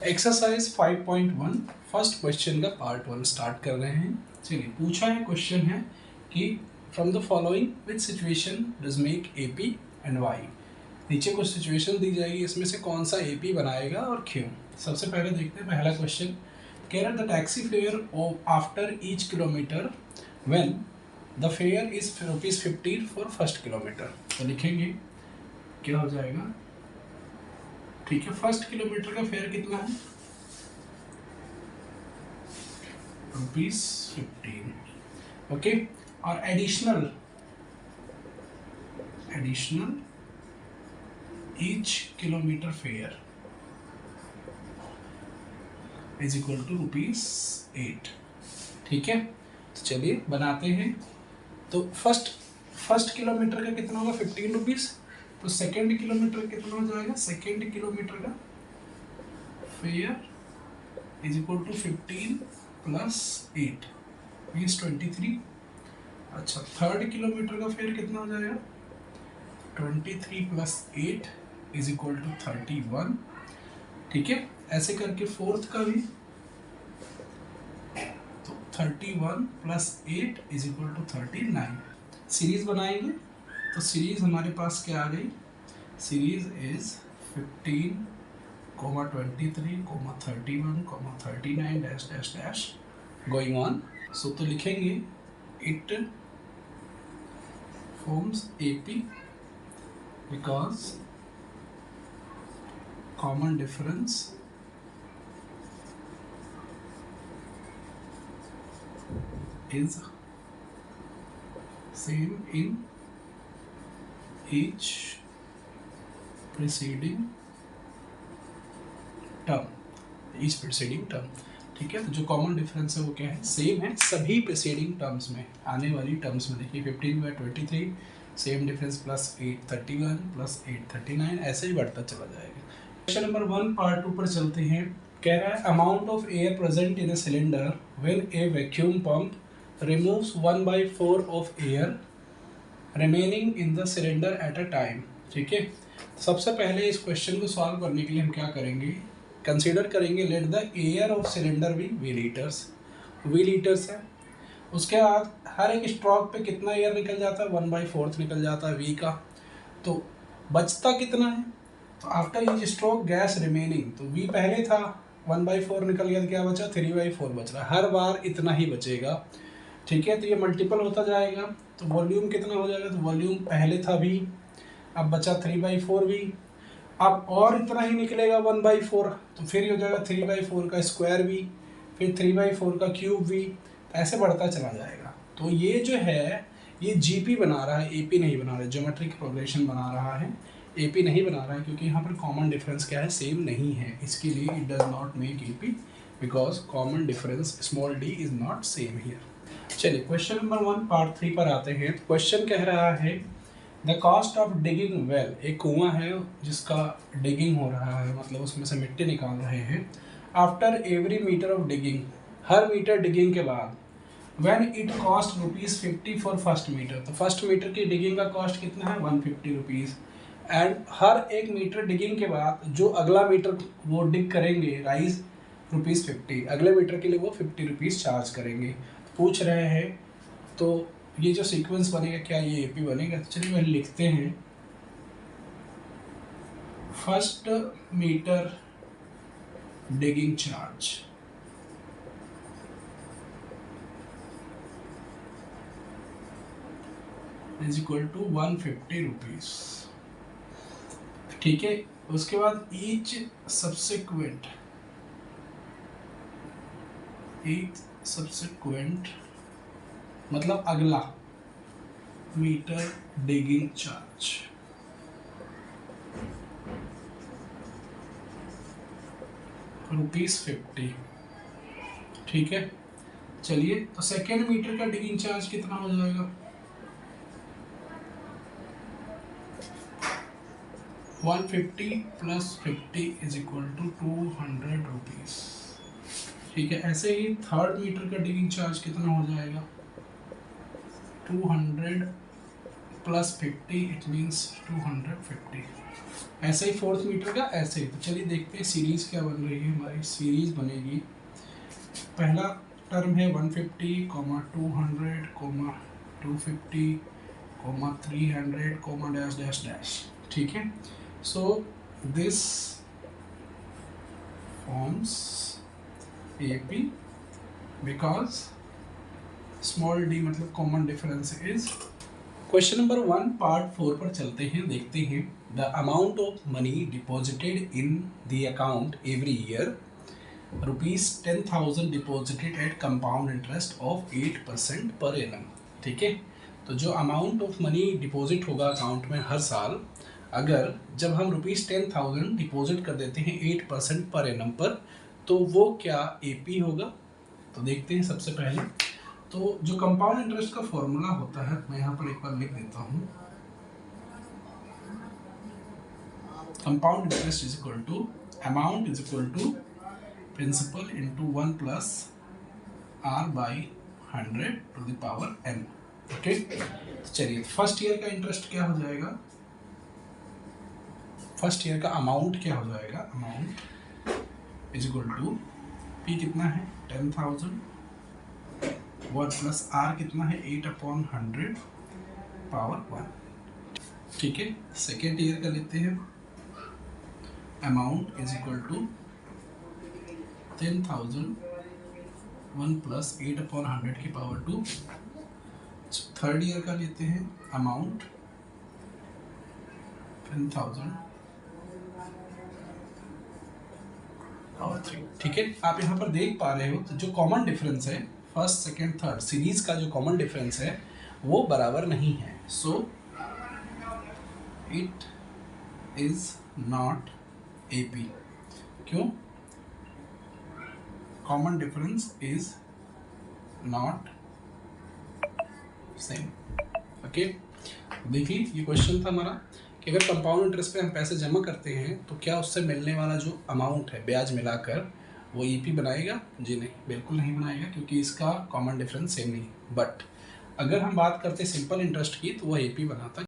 Exercise 5.1 first question का part 1 start कर रहे हैं। चलिए, पूछा है क्वेश्चन है कि from the following which situation does make AP and why. नीचे कुछ सिचुएशन दी जाएगी, इसमें से कौन सा एपी बनाएगा और क्यों। सबसे पहले देखते हैं पहला क्वेश्चन। कह रहा है the taxi fare after each kilometre when the fair is ₹15 for first kilometre. तो लिखेंगे क्या हो जाएगा। ठीक है, फर्स्ट किलोमीटर का फेयर कितना है? ₹15। ओके, और additional each kilometre fare is equal to ₹8। ठीक है, तो चलिए बनाते हैं। तो फर्स्ट किलोमीटर का कितना होगा? ₹15। तो सेकेंड किलोमीटर कितना हो जाएगा? सेकेंड किलोमीटर का fare is equal to 15 plus 8 means 23। अच्छा, थर्ड किलोमीटर का फेयर कितना हो जाएगा? 23 प्लस 8 इज इक्वल टू 31। ठीक है, ऐसे करके फोर्थ का भी, तो 31 plus 8 is equal to 39। Series बनाएंगे तो सीरीज हमारे पास क्या आ गई? Series is 15, 23, 31, 39 dash dash dash going on. So तो लिखेंगे it forms AP because common difference is same in each preceding term। ठीक है, तो जो कॉमन डिफरेंस है वो क्या है? सेम है सभी प्रीसीडिंग टर्म्स में, आने वाली टर्म्स में। देखिए 15 by 23 same difference plus 8 31 plus 8 39, ऐसे ही बढ़ता चला जाएगा। क्वेश्चन नंबर 1 पार्ट 2 पर चलते हैं। कह रहा है amount of air present in a cylinder when A vacuum pump removes 1/4 of air remaining in the cylinder at a time। ठीक है, सबसे पहले इस क्वेश्चन को सॉल्व करने के लिए हम क्या करेंगे? कंसीडर करेंगे let the air of cylinder be V litres है। उसके बाद हर एक स्ट्रोक पे कितना एयर निकल जाता है? 1/4 निकल जाता है V का। तो बचता कितना है? तो after each stroke gas remaining, तो V पहले था 1/4 निकल गया, तो क्या बचा? 3/4 बच रहा। हर बार इतना ही बचेगा। ठीक है, तो ये मल्टीपल होता जाएगा। तो वॉल्यूम कितना हो जाएगा? तो वॉल्यूम पहले था V, अब बचा 3/4 V, अब और इतना ही निकलेगा 1/4, तो फिर हो जाएगा 3/4 का स्क्वायर V, फिर 3/4 का क्यूब V, ऐसे बढ़ता चला जाएगा। तो ये जो है ये GP बना रहा है, AP नहीं बना रहा है, ज्योमेट्रिक प्रोग्रेशन बना रहा है, AP नहीं बना रहा है, क्योंकि यहाँ पर कॉमन डिफरेंस क्या है? सेम नहीं है। इसके लिए it does not make AP because common difference small d is not same here. चलिए, क्वेश्चन नंबर 1 पार्ट 3 पर आते हैं। क्वेश्चन कह रहा है the cost of digging well, एक कुआं है जिसका डिगिंग हो रहा है, मतलब उसमें से मिट्टी निकाल रहे हैं। After every metre of digging, हर मीटर डिगिंग के बाद, when it cost ₹50 for first metre, तो फर्स्ट मीटर की डिगिंग का कॉस्ट कितना है? ₹150। एंड हर एक मीटर डिगिंग के बाद जो अगला मीटर वो डिग करेंगे राइज ₹50, अगले मीटर के लिए वो ₹50 चार्ज करेंगे। पूछ रहे हैं तो ये जो सीक्वेंस बनेगा क्या ये एपी बनेगा? तो चलिए पहले लिखते हैं। First metre digging charge is equal to ₹150। ठीक है, उसके बाद ईच सब्सिक्वेंट मतलब अगला मीटर डिगिंग चार्ज ₹50। ठीक है, चलिए तो सेकेंड मीटर का डिगिंग चार्ज कितना हो जाएगा? 150 प्लस 50 इज इक्वल टू ₹200। ठीक है, ऐसे ही थर्ड मीटर का डिगिंग चार्ज कितना हो जाएगा? 200 प्लस 50 इट मीन्स 250। ऐसे ही फोर्थ मीटर का ऐसे ही। तो चलिए देखते हैं सीरीज क्या बन रही है हमारी। सीरीज बनेगी, पहला टर्म है 150, 200, 250, 300, डैश डैश डैश। ठीक है, so this forms AP because small d मतलब common difference is. Question number 1 part 4 पर चलते हैं, देखते हैं। The amount of money deposited in the account every year ₹10,000 deposited at compound interest of 8% per annum. ठीक है, तो जो अमाउंट ऑफ मनी डिपॉजिट होगा अकाउंट में हर साल, अगर जब हम ₹10,000 डिपॉजिट कर देते हैं 8% पर एनम पर, तो वो क्या AP होगा। तो देखते हैं। सबसे पहले तो जो कंपाउंड इंटरेस्ट का फॉर्मूला होता है, मैं यहाँ पर एक बार लिख देता हूँ। Compound interest is equal to amount is equal to principal into 1 plus R by 100 to the power m। Okay, चलिए फर्स्ट ईयर का इंटरेस्ट क्या हो जाएगा, फर्स्ट ईयर का अमाउंट क्या हो जाएगा। Amount is equal to P कितना है 10,000, 1 प्लस R कितना है 8/100 पावर 1। ठीक है, सेकेंड ईयर का लेते हैं। Amount is equal to 10,000, 1 plus 8/100 की पावर 2। थर्ड ईयर का लेते हैं। Amount 10,000 power 3। ठीक है, आप यहाँ पर देख पा रहे हो तो जो कॉमन डिफरेंस है फर्स्ट सेकेंड थर्ड सीरीज का, जो कॉमन डिफरेंस है वो बराबर नहीं है। So it is not AP। क्यों? Common difference is not same. Okay, देखिए ये क्वेश्चन था हमारा कि अगर कंपाउंड इंटरेस्ट पे हम पैसे जमा करते हैं तो क्या उससे मिलने वाला जो अमाउंट है ब्याज मिलाकर वो EP बनाएगा। जी नहीं, बिल्कुल नहीं बनाएगा, क्योंकि इसका कॉमन डिफरेंस सेम नहीं। बट अगर हम बात करते सिंपल इंटरेस्ट की तो वो AP बनाता।